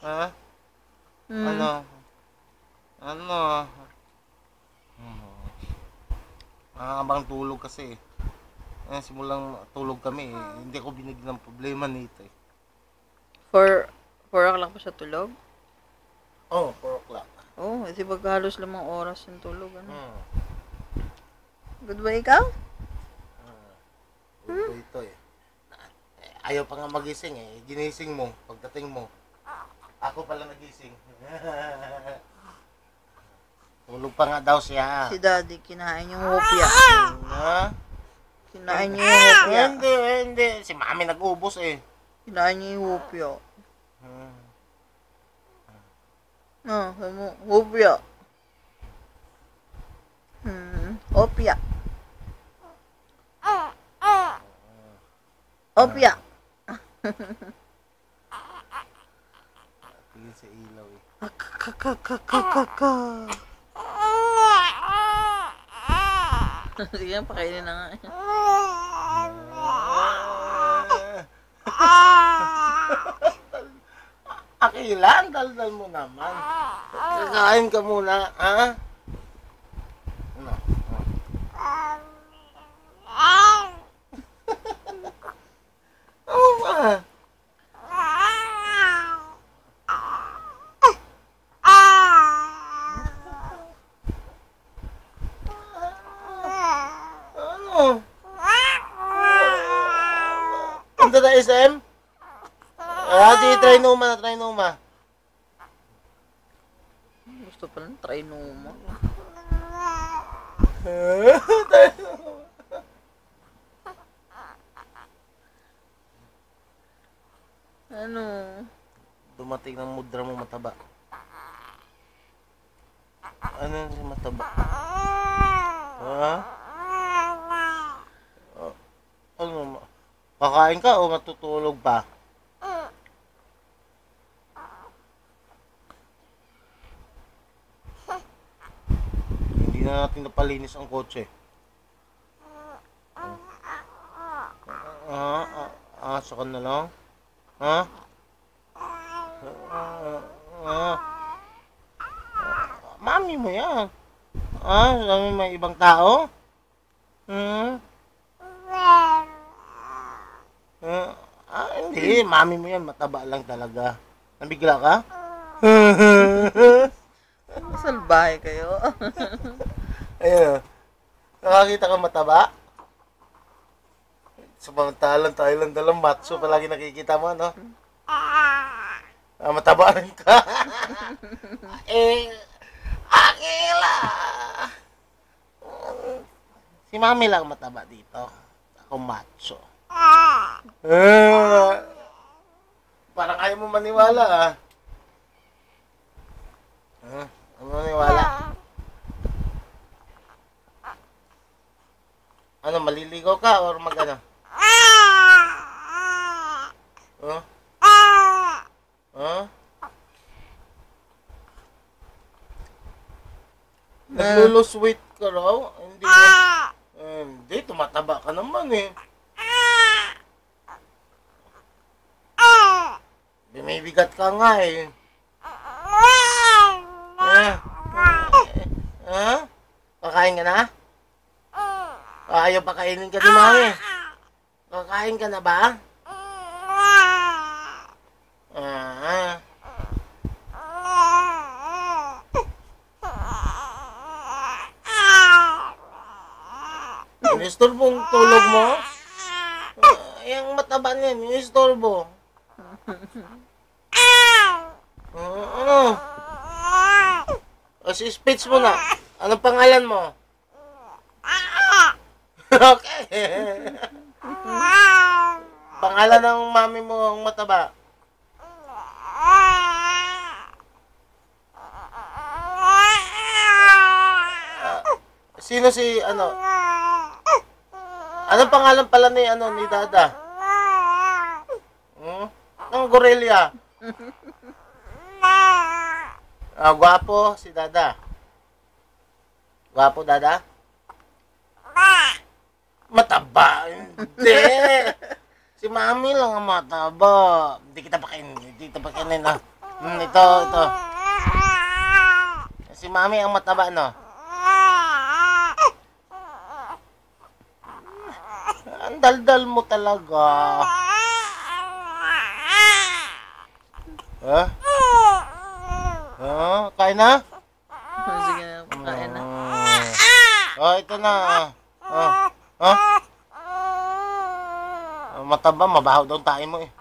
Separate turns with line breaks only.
Ha? Ano? Ano? Abang tulog kasi. Simulang tulog kami eh. Hindi ako binigyan ng problema nito eh.
4 o'clock pa siya tulog?
Oh, 4 o'clock.
Oh, kasi halos 5 oras yung tulog. Ano? Good ba ikaw?
Ito eh. Ayaw pa nga magising eh. Ginising mo, pagdating mo. Ako pala nagising. Tulog pa nga daw siya.
Si daddy, kinain yung hopya.
Ha?
Kinain niya yung hopya.
Hindi. Si mami nag-ubos eh.
Kinain niya yung hopya. Hopya. Hopya. Hopya.
Tingin sa ilaw eh.
Sige, pakainin na nga.
Akilan, daldal mo naman. Kakain ka muna, ha? Ano? Ano ba? Ano? Punta na SM? Sige, try numa.
Gusto pala ng trinoma. Ano?
Dumating ng mudra mo mataba. Ano yung mataba? Ha? Ano? Kakain ka o matutulog pa? Hindi na natin napalinis ang kotse. Asa ka na lang? Ha? Mami mo yan. Sabi may ibang tao? Hindi. Mami mo yan. Mataba lang talaga. Nabigla ka?
Salbahe kayo.
Ayun. Nakakita ka mataba? Samantalang tayo lang dalang matso palagi nakikita mo, no? Mataba rin ka. Akila! Si mami lang mataba dito. Ako macho. Parang ayaw mo maniwala, Ano maniwala? Ano, maliligaw ka or magana? Naglo-lose weight ka raw? Hindi, tumataba ka naman eh. Bumibigat ka nga eh. Kakain ka na? Ayaw pakainin ka ni mami. Kakain ka na ba? Inistorbo ang tulog mo? Yung mataba niya, inistorbo. Ano? Si speech mo na. Anong pangalan mo? Okay. Pangalan ng mami mo ang mataba. Sino si ano? Anong pangalan pala ni Dada? Ang gorilla. Gwapo si Dada. Gwapo Dada? Mataba. Hindi. Si mami lang ang mataba. Hindi kita pakainin. Ito. Si mami ang mataba, no? Ang daldal mo talaga. Ha? Kain na?
Sige na, pakain na.
Ito na. Mataba, mabaho daw tayo mo eh.